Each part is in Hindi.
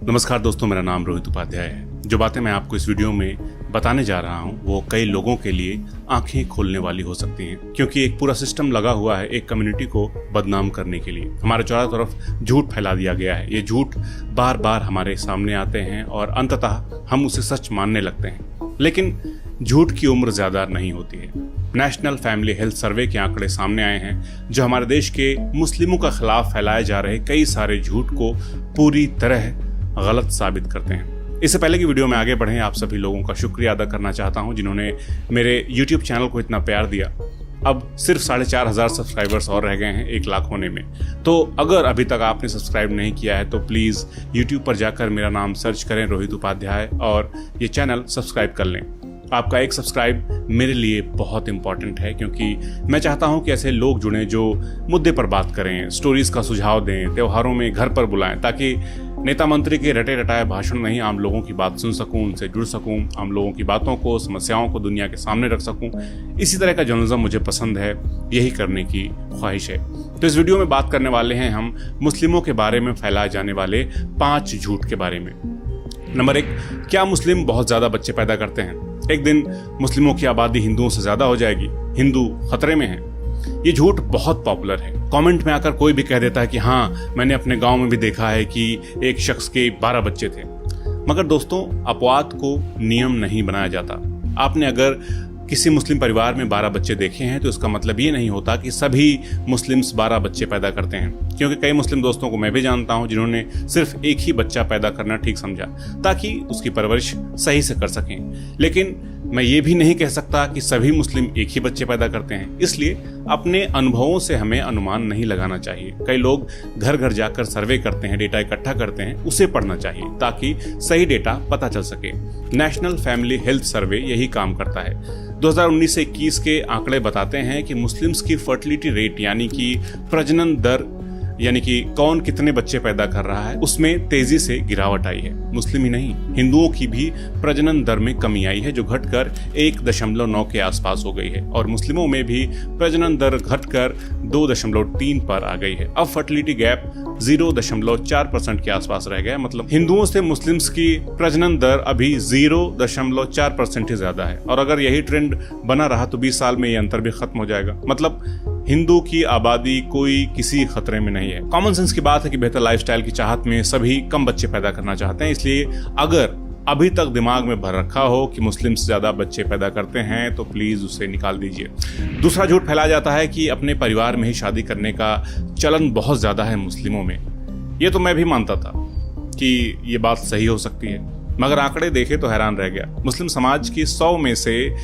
नमस्कार दोस्तों, मेरा नाम रोहित उपाध्याय है। जो बातें मैं आपको इस वीडियो में बताने जा रहा हूं वो कई लोगों के लिए आंखें खोलने वाली हो सकती हैं, क्योंकि एक पूरा सिस्टम लगा हुआ है एक कम्युनिटी को बदनाम करने के लिए। हमारे चारों तरफ झूठ फैला दिया गया है। ये झूठ बार बार हमारे सामने आते हैं और अंततः हम उसे सच मानने लगते हैं। लेकिन झूठ की उम्र ज्यादा नहीं होती है। नेशनल फैमिली हेल्थ सर्वे के आंकड़े सामने आए हैं जो हमारे देश के मुस्लिमों के खिलाफ फैलाए जा रहे कई सारे झूठ को पूरी तरह गलत साबित करते हैं। इससे पहले की वीडियो में आगे बढ़ें, आप सभी लोगों का शुक्रिया अदा करना चाहता हूं जिन्होंने मेरे YouTube चैनल को इतना प्यार दिया। अब सिर्फ 4,500 सब्सक्राइबर्स और रह गए हैं 1 लाख होने में। तो अगर अभी तक आपने सब्सक्राइब नहीं किया है तो प्लीज़ YouTube पर जाकर मेरा नाम सर्च करें रोहित उपाध्याय और ये चैनल सब्सक्राइब कर लें। आपका एक सब्सक्राइब मेरे लिए बहुत इंपॉर्टेंट है, क्योंकि मैं चाहता हूं कि ऐसे लोग जुड़ें जो मुद्दे पर बात करें, स्टोरीज का सुझाव दें, त्योहारों में घर पर बुलाएं, ताकि नेता मंत्री के रटे रटाए भाषण नहीं, आम लोगों की बात सुन सकूं, उनसे जुड़ सकूं, आम लोगों की बातों को, समस्याओं को दुनिया के सामने रख सकूं। इसी तरह का जर्नलिज्म मुझे पसंद है, यही करने की ख्वाहिश है। तो इस वीडियो में बात करने वाले हैं हम मुस्लिमों के बारे में फैलाए जाने वाले 5 झूठ के बारे में। नंबर 1, क्या मुस्लिम बहुत ज्यादा बच्चे पैदा करते हैं? एक दिन मुस्लिमों की आबादी हिंदुओं से ज्यादा हो जाएगी, हिंदू खतरे में हैं। ये झूठ बहुत पॉपुलर है। कमेंट में आकर कोई भी कह देता है कि हाँ, मैंने अपने गांव में भी देखा है कि एक शख्स के 12 बच्चे थे। मगर दोस्तों, अपवाद को नियम नहीं बनाया जाता। आपने अगर किसी मुस्लिम परिवार में 12 बच्चे देखे हैं तो इसका मतलब ये नहीं होता कि सभी मुस्लिम्स 12 बच्चे पैदा करते हैं, क्योंकि कई मुस्लिम दोस्तों को मैं भी जानता हूं जिन्होंने सिर्फ एक ही बच्चा पैदा करना ठीक समझा ताकि उसकी परवरिश सही से कर सकें। लेकिन मैं ये भी नहीं कह सकता कि सभी मुस्लिम एक ही बच्चे पैदा करते हैं, इसलिए अपने अनुभवों से हमें अनुमान नहीं लगाना चाहिए। कई लोग घर घर जाकर सर्वे करते हैं, डेटा इकट्ठा करते हैं, उसे पढ़ना चाहिए ताकि सही डेटा पता चल सके। नेशनल फैमिली हेल्थ सर्वे यही काम करता है। 2019 से 21 के आंकड़े बताते हैं कि मुस्लिम्स की फर्टिलिटी रेट यानी कि प्रजनन दर, यानी कि कौन कितने बच्चे पैदा कर रहा है, उसमें तेजी से गिरावट आई है। मुस्लिम ही नहीं, हिंदुओं की भी प्रजनन दर में कमी आई है जो घटकर 1.9 के आसपास हो गई है, और मुस्लिमों में भी प्रजनन दर घटकर 2.3 पर आ गई है। अब फर्टिलिटी गैप 0.4% के आसपास रह गया। मतलब हिंदुओं से मुस्लिम्स की प्रजनन दर अभी 0.4% ही ज्यादा है, और अगर यही ट्रेंड बना रहा तो 20 साल में ये अंतर भी खत्म हो जाएगा। मतलब हिंदू की आबादी कोई किसी खतरे में नहीं है। कॉमन सेंस की बात है कि बेहतर लाइफस्टाइल की चाहत में सभी कम बच्चे पैदा करना चाहते हैं, इसलिए अगर अभी तक दिमाग में भर रखा हो कि मुस्लिम से ज्यादा बच्चे पैदा करते हैं तो प्लीज उसे निकाल दीजिए। दूसरा झूठ फैलाया जाता है कि अपने परिवार में ही शादी करने का चलन बहुत ज्यादा है मुस्लिमों में। ये तो मैं भी मानता था कि ये बात सही हो सकती है, मगर आंकड़े देखे तो हैरान रह गया। मुस्लिम समाज की 100 में से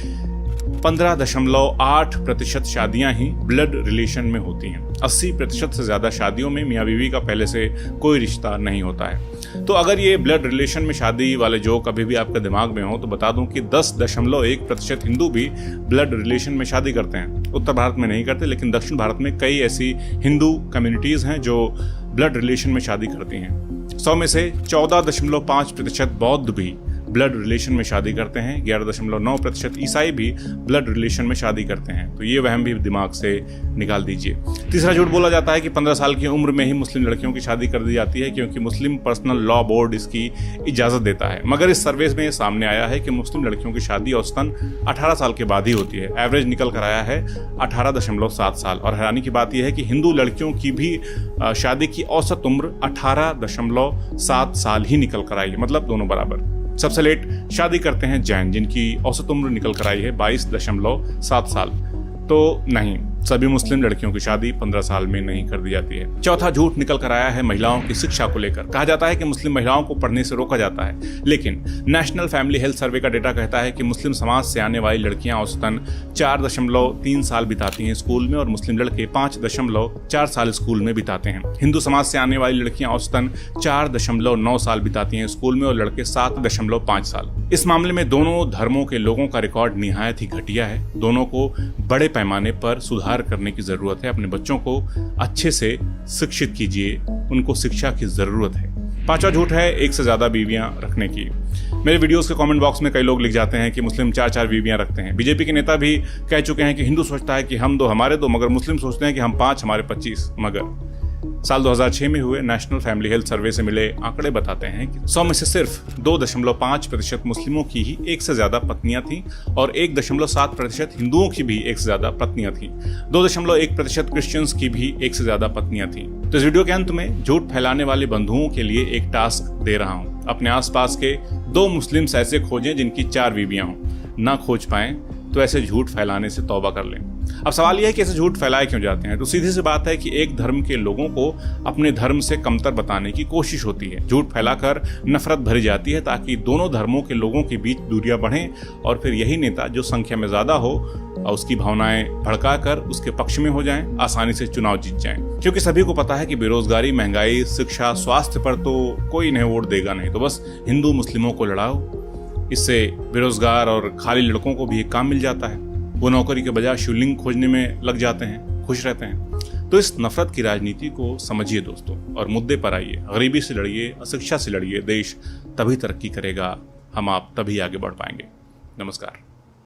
15.8% शादियां ही ब्लड रिलेशन में होती हैं। 80% से ज्यादा शादियों में मियाँ बीवी का पहले से कोई रिश्ता नहीं होता है। तो अगर ये ब्लड रिलेशन में शादी वाले जोक अभी भी आपके दिमाग में हो तो बता दूं कि 10.1% हिंदू भी ब्लड रिलेशन में शादी करते हैं। उत्तर भारत में नहीं करते, लेकिन दक्षिण भारत में कई ऐसी हिंदू कम्युनिटीज हैं जो ब्लड रिलेशन में शादी करती हैं। 100 में से 14.5% बौद्ध भी ब्लड रिलेशन में शादी करते हैं। 11.9% ईसाई भी ब्लड रिलेशन में शादी करते हैं। तो ये वहम भी दिमाग से निकाल दीजिए। तीसरा झूठ बोला जाता है कि 15 साल की उम्र में ही मुस्लिम लड़कियों की शादी कर दी जाती है, क्योंकि मुस्लिम पर्सनल लॉ बोर्ड इसकी इजाजत देता है। मगर इस सर्वे में सामने आया है कि मुस्लिम लड़कियों की शादी औसतन 18 साल के बाद ही होती है। एवरेज निकल कर आया है 18.7 साल। और हैरानी की बात यह है कि हिंदू लड़कियों की भी शादी की औसत उम्र 18.7 साल ही निकल कर आई है, मतलब दोनों बराबर। सबसे लेट शादी करते हैं जैन, जिनकी औसत उम्र निकल कर आई है 22.7 साल। तो नहीं, सभी मुस्लिम लड़कियों की शादी 15 साल में नहीं कर दी जाती है। चौथा झूठ निकल कर आया है महिलाओं की शिक्षा को लेकर। कहा जाता है कि मुस्लिम महिलाओं को पढ़ने से रोका जाता है, लेकिन नेशनल फैमिली हेल्थ सर्वे का डेटा कहता है कि मुस्लिम समाज से आने वाली लड़कियां औसतन 4.3 साल बिताती हैं स्कूल में, और मुस्लिम लड़के 5.4 साल स्कूल में बिताते हैं। हिंदू समाज से आने वाली लड़कियां औसतन 4.9 साल बिताती हैं स्कूल में, और लड़के 7.5 साल। इस मामले में दोनों धर्मों के लोगों का रिकॉर्ड निहायत ही घटिया है। दोनों को बड़े पैमाने पर सुधार करने की जरूरत है। अपने बच्चों को अच्छे से शिक्षित कीजिए, उनको शिक्षा की जरूरत है। पांचवा झूठ है एक से ज्यादा बीवियां रखने की। मेरे वीडियोस के कमेंट बॉक्स में कई लोग लिख जाते हैं कि मुस्लिम 4 बीवियां रखते हैं। बीजेपी के नेता भी कह चुके हैं कि हिंदू सोचता है कि हम 2 हमारे 2, मगर मुस्लिम सोचते हैं कि हम 5 हमारे 25। मगर साल 2006 में हुए नेशनल फैमिली हेल्थ सर्वे से मिले आंकड़े बताते हैं कि 100 में से सिर्फ 2.5% मुस्लिमों की ही एक से ज्यादा पत्नियां थीं और 1.7% हिंदुओं की भी एक से ज्यादा पत्नियां थीं। 2.1% क्रिश्चियंस की भी एक से ज्यादा पत्नियां थीं। तो इस वीडियो के अंत में झूठ फैलाने वाले बंधुओं के लिए एक टास्क दे रहा हूं। अपने आसपास के 2 मुस्लिम्स ऐसे खोजें जिनकी 4 बीवियां हों। ना खोज पाएं तो ऐसे झूठ फैलाने से तौबा कर लें। अब सवाल यह है कि ऐसे झूठ फैलाए क्यों जाते हैं? तो सीधी सी बात है कि एक धर्म के लोगों को अपने धर्म से कमतर बताने की कोशिश होती है। झूठ फैलाकर नफरत भरी जाती है ताकि दोनों धर्मों के लोगों के बीच दूरियां बढ़ें और फिर यही नेता जो संख्या में ज्यादा हो और उसकी भावनाएं भड़काकर उसके पक्ष में हो जाएं, आसानी से चुनाव जीत जाएं। क्योंकि सभी को पता है कि बेरोजगारी, महंगाई, शिक्षा, स्वास्थ्य पर तो कोई इन्हें वोट देगा नहीं, तो बस हिंदू मुस्लिमों को लड़ाओ। इससे बेरोजगार और खाली लड़कों को भी एक काम मिल जाता है। वो नौकरी के बजाय शिवलिंग खोजने में लग जाते हैं, खुश रहते हैं। तो इस नफरत की राजनीति को समझिए दोस्तों और मुद्दे पर आइए। गरीबी से लड़िए, अशिक्षा से लड़िए। देश तभी तरक्की करेगा, हम आप तभी आगे बढ़ पाएंगे। नमस्कार।